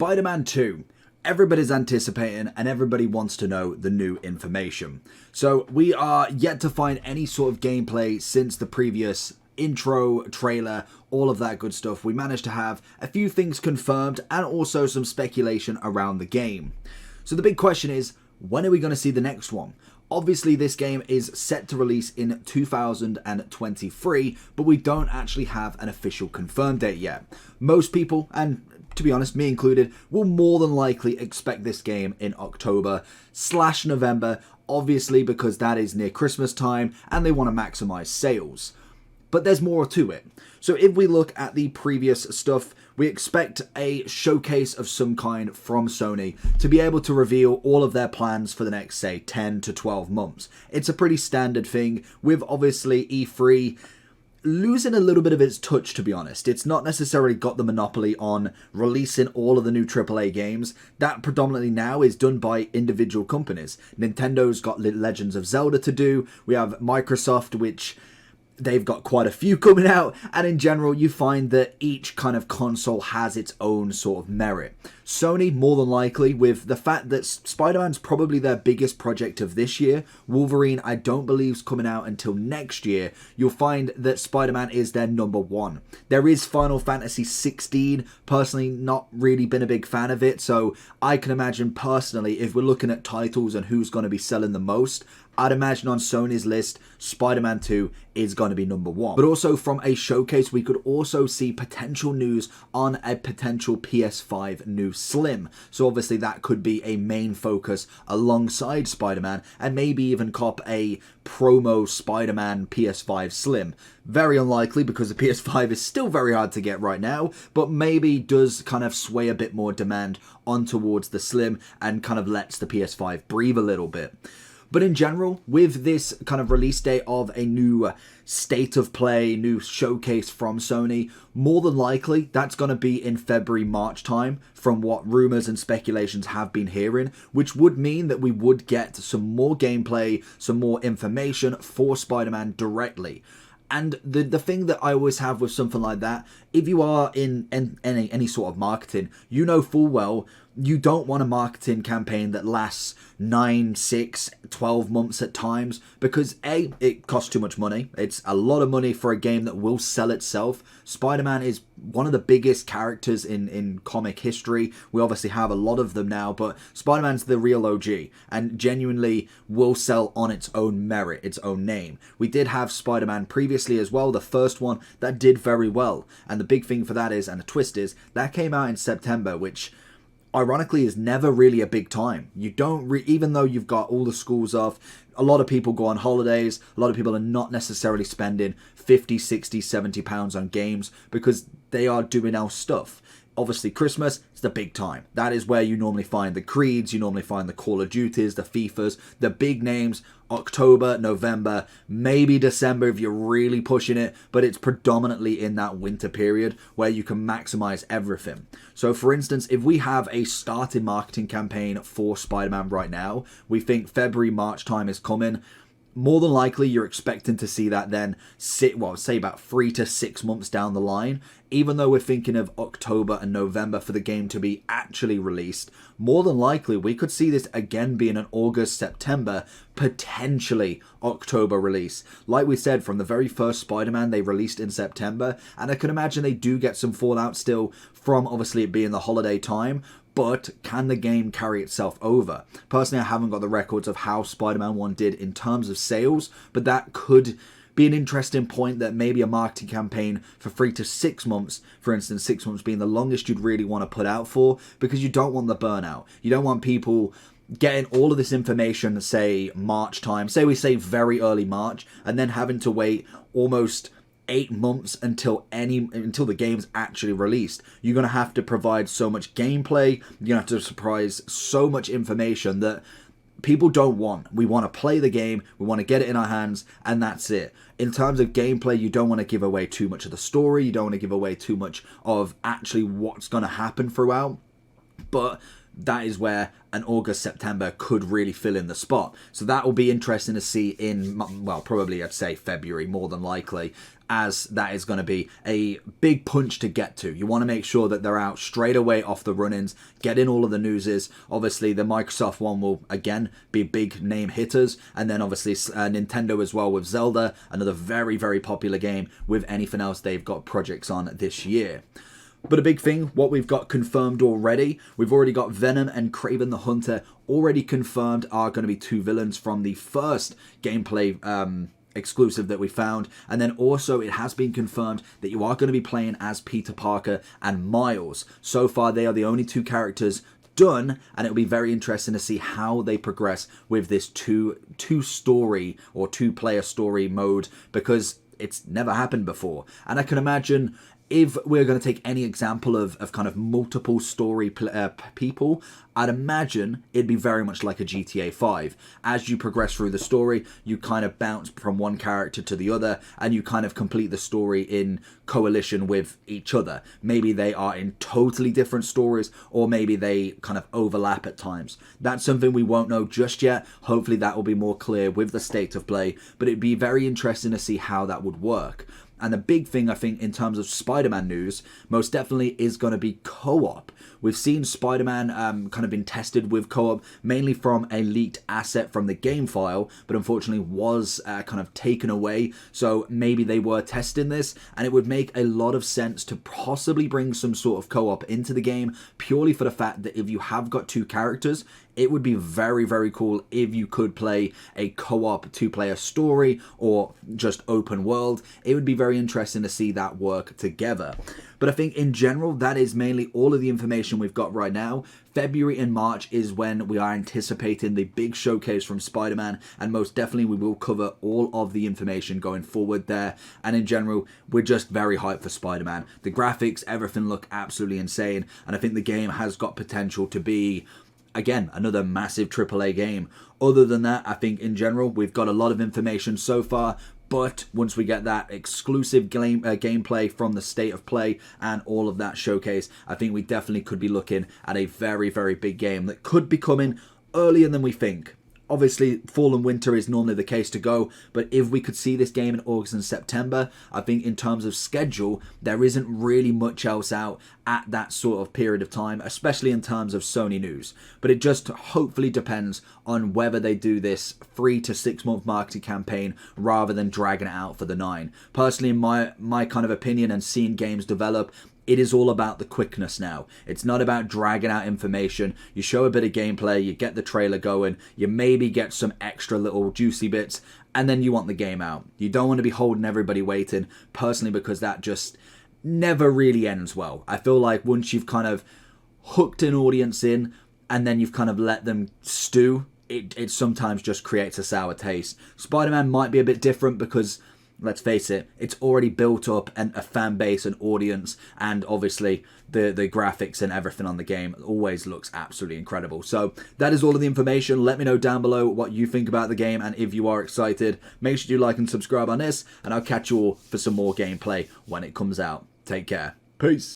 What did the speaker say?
Spider-Man 2. Everybody's anticipating and everybody wants to know the new information. So we are yet to find any sort of gameplay since the previous intro, trailer, all of that good stuff. We managed to have a few things confirmed and also some speculation around the game. So the big question is, when are we going to see the next one? Obviously, this game is set to release in 2023, but we don't actually have an official confirmed date yet. Most people, and to be honest, me included, will more than likely expect this game in October/November, obviously because that is near Christmas time and they want to maximize sales. But there's more to it. So if we look at the previous stuff, we expect a showcase of some kind from Sony to be able to reveal all of their plans for the next, say, 10 to 12 months. It's a pretty standard thing, with obviously E3 losing a little bit of its touch, to be honest. It's not necessarily got the monopoly on releasing all of the new AAA games. That predominantly now is done by individual companies. Nintendo's got Legends of Zelda to do. We have Microsoft, which they've got quite a few coming out, and in general you find that each kind of console has its own sort of merit. Sony, more than likely, with the fact that Spider-Man's probably their biggest project of this year. Wolverine, I don't believe, is coming out until next year. You'll find that Spider-Man is their number one. There is Final Fantasy 16. Personally, not really been a big fan of it, so I can imagine personally, if we're looking at titles and who's going to be selling the most, I'd imagine on Sony's list, Spider-Man 2 is going to be number one. But also from a showcase, we could also see potential news on a potential PS5 new Slim. So obviously that could be a main focus alongside Spider-Man, and maybe even cop a promo Spider-Man PS5 Slim. Very unlikely because the PS5 is still very hard to get right now, but maybe does kind of sway a bit more demand on towards the Slim and kind of lets the PS5 breathe a little bit. But in general, with this kind of release date of a new state of play, new showcase from Sony, more than likely that's going to be in February, March time from what rumours and speculations have been hearing, which would mean that we would get some more gameplay, some more information for Spider-Man directly. And the thing that I always have with something like that, if you are in any sort of marketing, you know full well you don't want a marketing campaign that lasts 9, 6, 12 months at times, because A, it costs too much money. It's a lot of money for a game that will sell itself. Spider-Man is one of the biggest characters in comic history. We obviously have a lot of them now, but Spider-Man's the real OG and genuinely will sell on its own merit, its own name. We did have Spider-Man previously as well, the first one, that did very well. And the big thing for that is, and the twist is, that came out in September, which ironically is never really a big time. You don't even though you've got all the schools off, a lot of people go on holidays, a lot of people are not necessarily spending 50, 60, 70 pounds on games because they are doing else stuff. Obviously Christmas is the big time. That is where you normally find the Creeds, you normally find the Call of Duties, the FIFAs, the big names. October, November, maybe December if you're really pushing it, but it's predominantly in that winter period where you can maximize everything. So for instance, if we have a started marketing campaign for Spider-Man right now, we think February, March time is coming. More than likely, you're expecting to see that then say about 3 to 6 months down the line. Even though we're thinking of October and November for the game to be actually released, more than likely we could see this again being an August, September, potentially October release. Like we said, from the very first Spider-Man they released in September, and I can imagine they do get some fallout still from obviously it being the holiday time. But can the game carry itself over? Personally, I haven't got the records of how Spider-Man 1 did in terms of sales, but that could be an interesting point, that maybe a marketing campaign for 3 to 6 months, for instance, 6 months being the longest you'd really want to put out for, because you don't want the burnout. You don't want people getting all of this information, say March time, say very early March, and then having to wait almost 8 months until the game's actually released. You're going to have to provide so much gameplay, you're going to have to surprise so much information that people don't want. We want to play the game, we want to get it in our hands, and that's it. In terms of gameplay, you don't want to give away too much of the story, you don't want to give away too much of actually what's going to happen throughout, but that is where an August, September could really fill in the spot. So that will be interesting to see in, well, probably I'd say February, more than likely, as that is going to be a big punch to get to. You want to make sure that they're out straight away off the run-ins, get in all of the newses. Obviously, the Microsoft one will, again, be big name hitters. And then, obviously, Nintendo as well with Zelda, another very, very popular game with anything else they've got projects on this year. But a big thing, what we've got confirmed already, we've already got Venom and Kraven the Hunter already confirmed are going to be two villains from the first gameplay exclusive that we found. And then also it has been confirmed that you are going to be playing as Peter Parker and Miles. So far they are the only two characters done, and it'll be very interesting to see how they progress with this two story or two player story mode, because it's never happened before. And I can imagine if we're going to take any example of kind of multiple story people, I'd imagine it'd be very much like a GTA 5. As you progress through the story, you kind of bounce from one character to the other, and you kind of complete the story in coalition with each other. Maybe they are in totally different stories, or maybe they kind of overlap at times. That's something we won't know just yet. Hopefully that will be more clear with the state of play, but it'd be very interesting to see how that would work. And the big thing, I think, in terms of Spider-Man news, most definitely is going to be co-op. We've seen Spider-Man kind of been tested with co-op, mainly from a leaked asset from the game file, but unfortunately was kind of taken away. So maybe they were testing this, and it would make a lot of sense to possibly bring some sort of co-op into the game, purely for the fact that if you have got two characters, it would be very, very cool if you could play a co-op two-player story or just open world. It would be very interesting to see that work together. But I think in general, that is mainly all of the information we've got right now. February and March is when we are anticipating the big showcase from Spider-Man, and most definitely we will cover all of the information going forward there. And in general, we're just very hyped for Spider-Man. The graphics, everything look absolutely insane, and I think the game has got potential to be, again, another massive AAA game. Other than that, I think in general, we've got a lot of information so far, but once we get that exclusive gameplay from the state of play and all of that showcase, I think we definitely could be looking at a very, very big game that could be coming earlier than we think. Obviously, fall and winter is normally the case to go, but if we could see this game in August and September, I think in terms of schedule, there isn't really much else out at that sort of period of time, especially in terms of Sony news. But it just hopefully depends on whether they do this 3 to 6 month marketing campaign rather than dragging it out for the 9. Personally, in my kind of opinion and seeing games develop, it is all about the quickness now. It's not about dragging out information. You show a bit of gameplay, you get the trailer going, you maybe get some extra little juicy bits, and then you want the game out. You don't want to be holding everybody waiting, personally, because that just never really ends well. I feel like once you've kind of hooked an audience in, and then you've kind of let them stew, it sometimes just creates a sour taste. Spider-Man might be a bit different because, let's face it, it's already built up a fan base, an audience, and obviously the graphics and everything on the game always looks absolutely incredible. So that is all of the information. Let me know down below what you think about the game, and if you are excited, make sure you like and subscribe on this, and I'll catch you all for some more gameplay when it comes out. Take care. Peace.